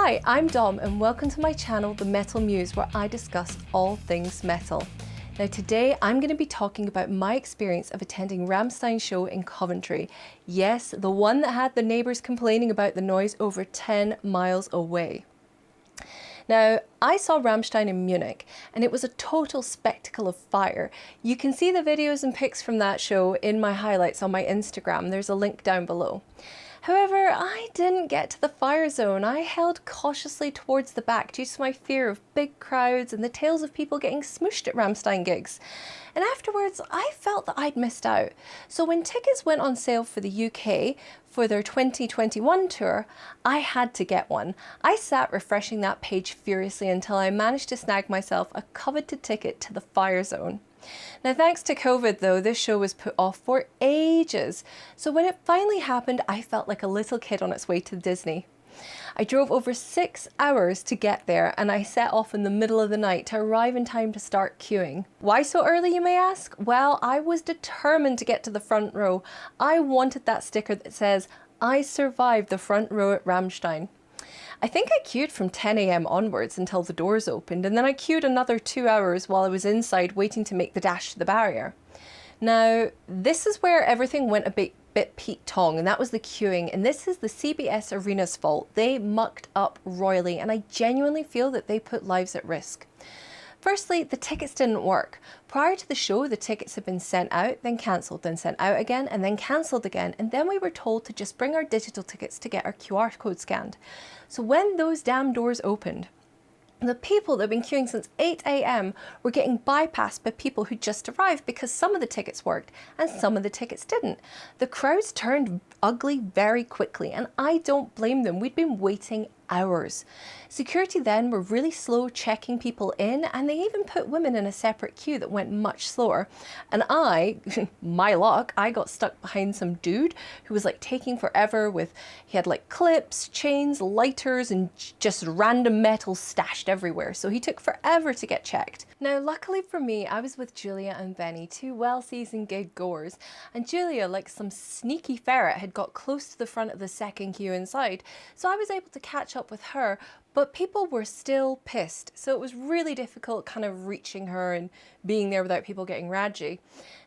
Hi, I'm Dom and welcome to my channel, The Metal Muse, where I discuss all things metal. Now today I'm going to be talking about my experience of attending Rammstein show in Coventry. Yes, the one that had the neighbours complaining about the noise over 10 miles away. Now, I saw Rammstein in Munich and it was a total spectacle of fire. You can see the videos and pics from that show in my highlights on my Instagram. There's a link down below. However, I didn't get to the fire zone. I held cautiously towards the back due to my fear of big crowds and the tales of people getting smooshed at Rammstein gigs. And afterwards, I felt that I'd missed out. So when tickets went on sale for the UK for their 2021 tour, I had to get one. I sat refreshing that page furiously until I managed to snag myself a coveted ticket to the fire zone. Now, thanks to COVID though, this show was put off for ages. So when it finally happened, I felt like a little kid on its way to Disney. I drove over 6 hours to get there and I set off in the middle of the night to arrive in time to start queuing. Why so early, you may ask? Well, I was determined to get to the front row. I wanted that sticker that says, "I survived the front row at Rammstein." I think I queued from 10 AM onwards until the doors opened, and then I queued another 2 hours while I was inside waiting to make the dash to the barrier. Now, this is where everything went a bit Pete Tong, and that was the queuing, and this is the CBS Arena's fault. They mucked up royally, and I genuinely feel that they put lives at risk. Firstly, the tickets didn't work. Prior to the show, the tickets had been sent out, then cancelled, then sent out again, and then cancelled again, and then we were told to just bring our digital tickets to get our QR code scanned. So when those damn doors opened, the people that have been queuing since 8 AM were getting bypassed by people who just arrived because some of the tickets worked and some of the tickets didn't. The crowds turned ugly very quickly, and I don't blame them. We'd been waiting hours. Security then were really slow checking people in, and they even put women in a separate queue that went much slower. And my luck, I got stuck behind some dude who was like taking forever he had like clips, chains, lighters, and just random metal stashed everywhere. So he took forever to get checked. Now, luckily for me, I was with Julia and Benny, two well-seasoned gig goers, and Julia, like some sneaky ferret, had got close to the front of the second queue inside, so I was able to catch up with her, but people were still pissed, so it was really difficult kind of reaching her and being there without people getting raggy.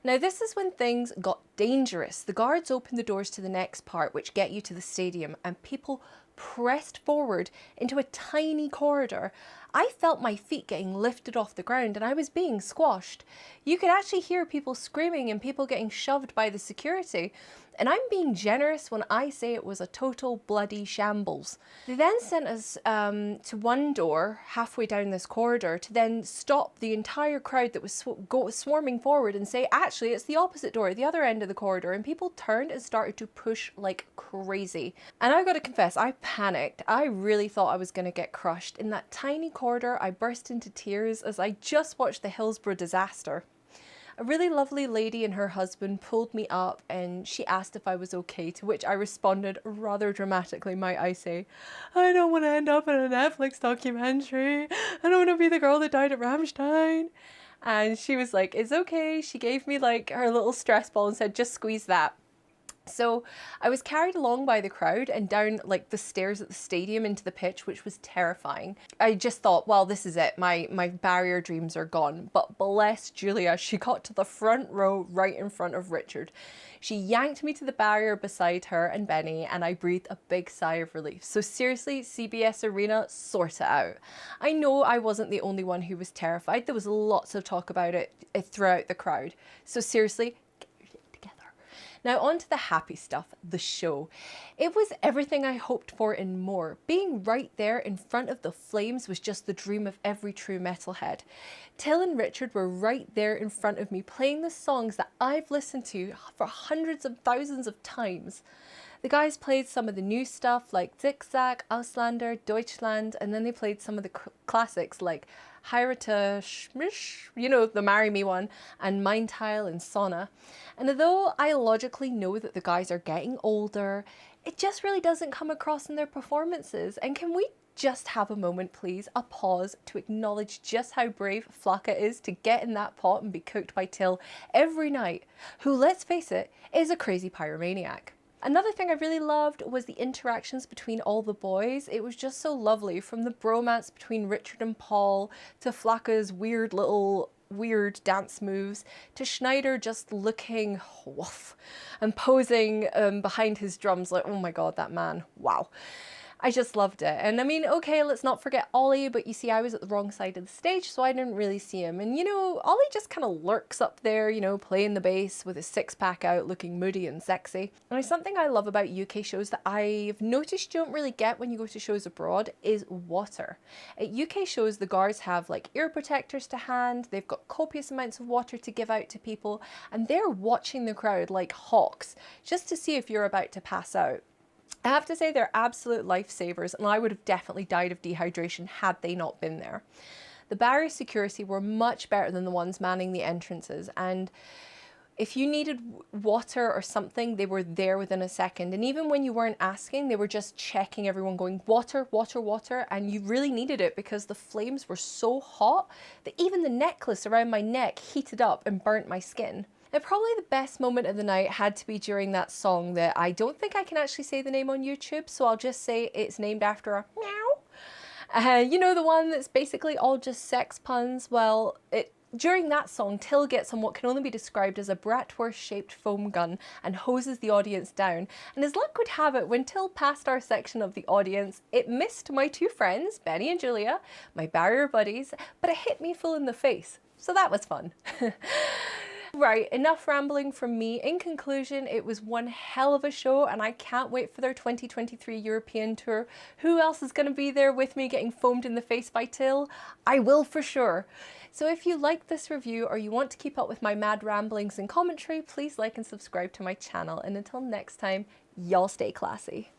Now, this is when things got dangerous. The guards opened the doors to the next part, which get you to the stadium, and people pressed forward into a tiny corridor. I felt my feet getting lifted off the ground and I was being squashed. You could actually hear people screaming and people getting shoved by the security. And I'm being generous when I say it was a total bloody shambles. They then sent us to one door halfway down this corridor to then stop the entire crowd that was swarming forward and say, actually, it's the opposite door, the other end of the corridor. And people turned and started to push like crazy. And I've got to confess, I panicked. I really thought I was going to get crushed. In that tiny corridor, I burst into tears as I just watched the Hillsborough disaster. A really lovely lady and her husband pulled me up and she asked if I was okay, to which I responded rather dramatically, might I say, "I don't want to end up in a Netflix documentary. I don't want to be the girl that died at Rammstein." And she was like, "It's okay." She gave me like her little stress ball and said, "Just squeeze that." So I was carried along by the crowd and down like the stairs at the stadium into the pitch, which was terrifying. I just thought, well, this is it. My barrier dreams are gone. But bless Julia, she got to the front row right in front of Richard. She yanked me to the barrier beside her and Benny, and I breathed a big sigh of relief. So seriously, CBS Arena, sort it out. I know I wasn't the only one who was terrified. There was lots of talk about it throughout the crowd. So seriously, now on to the happy stuff, the show. It was everything I hoped for and more. Being right there in front of the flames was just the dream of every true metalhead. Till and Richard were right there in front of me playing the songs that I've listened to for hundreds of thousands of times. The guys played some of the new stuff like Zigzag, Ausländer, Deutschland, and then they played some of the classics like Heirate Schmisch, you know, the Marry Me one, and Mein Teil and Sauna. And although I logically know that the guys are getting older, it just really doesn't come across in their performances. And can we just have a moment, please, a pause to acknowledge just how brave Flaka is to get in that pot and be cooked by Till every night, who, let's face it, is a crazy pyromaniac. Another thing I really loved was the interactions between all the boys. It was just so lovely, from the bromance between Richard and Paul, to Flaka's weird dance moves, to Schneider just looking woof and posing behind his drums like, oh my god, that man, wow. I just loved it. And I mean, okay, let's not forget Ollie, but you see, I was at the wrong side of the stage, so I didn't really see him. And you know, Ollie just kind of lurks up there, you know, playing the bass with his six-pack out, looking moody and sexy. And there's something I love about UK shows that I've noticed you don't really get when you go to shows abroad is water. At UK shows, the guards have like ear protectors to hand, they've got copious amounts of water to give out to people, and they're watching the crowd like hawks, just to see if you're about to pass out. I have to say they're absolute lifesavers, and I would have definitely died of dehydration had they not been there. The barrier security were much better than the ones manning the entrances, and if you needed water or something, they were there within a second. And even when you weren't asking, they were just checking everyone, going water, water, water, and you really needed it because the flames were so hot that even the necklace around my neck heated up and burnt my skin. And probably the best moment of the night had to be during that song that I don't think I can actually say the name on YouTube, so I'll just say it's named after a meow. You know, the one that's basically all just sex puns? Well, during that song, Till gets on what can only be described as a bratwurst-shaped foam gun and hoses the audience down. And as luck would have it, when Till passed our section of the audience, it missed my two friends, Benny and Julia, my barrier buddies, but it hit me full in the face. So that was fun. Right, enough rambling from me. In conclusion, it was one hell of a show, and I can't wait for their 2023 European tour. Who else is going to be there with me getting foamed in the face by Till? I will for sure. So if you like this review or you want to keep up with my mad ramblings and commentary, please like and subscribe to my channel. And until next time, y'all stay classy.